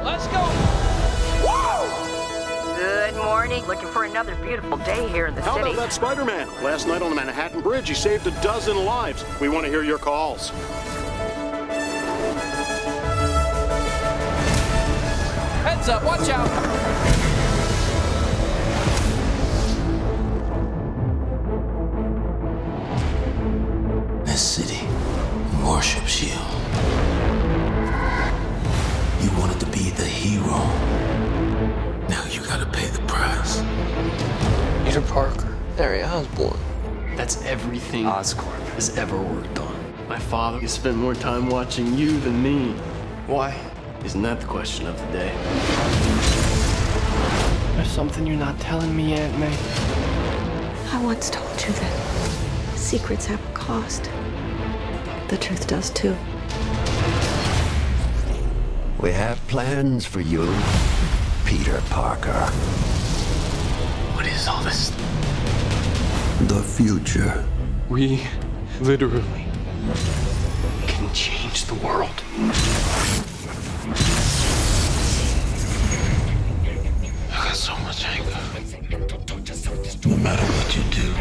Let's go! Woo! Good morning. Looking for another beautiful day here in the city. How about that Spiderman? Last night on the Manhattan Bridge, he saved 12 lives. We want to hear your calls. Heads up, watch out! This city worships you. You wanted to be the hero. Now you gotta pay the price. Peter Parker, Harry Osborn. That's everything Oscorp has ever worked on. My father has spent more time watching you than me. Why? Isn't that the question of the day? There's something you're not telling me, Aunt May. I once told you that secrets have a cost. The truth does too. We have plans for you, Peter Parker. What is all this? The future. We literally can change the world. I got so much anger. No matter what you do,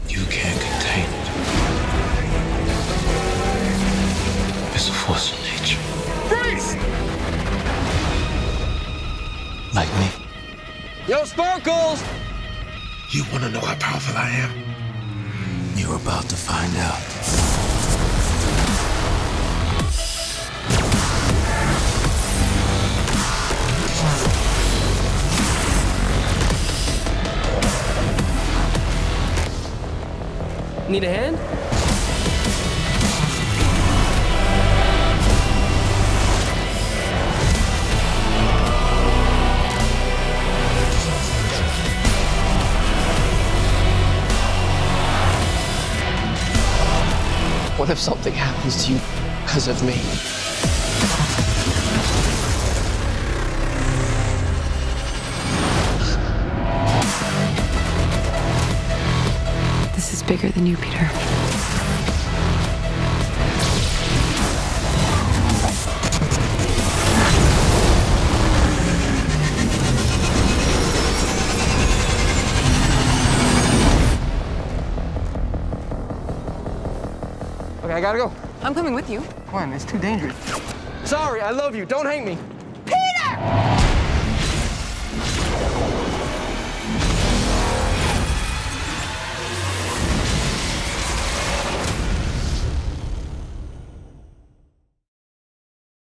you can't contain it. It's a force of nature. Freeze! Like me. Yo, Sparkles! You want to know how powerful I am? You're about to find out. Need a hand? What if something happens to you because of me? This is bigger than you, Peter. Okay, I gotta go. I'm coming with you. Come on, it's too dangerous. Sorry, I love you. Don't hate me.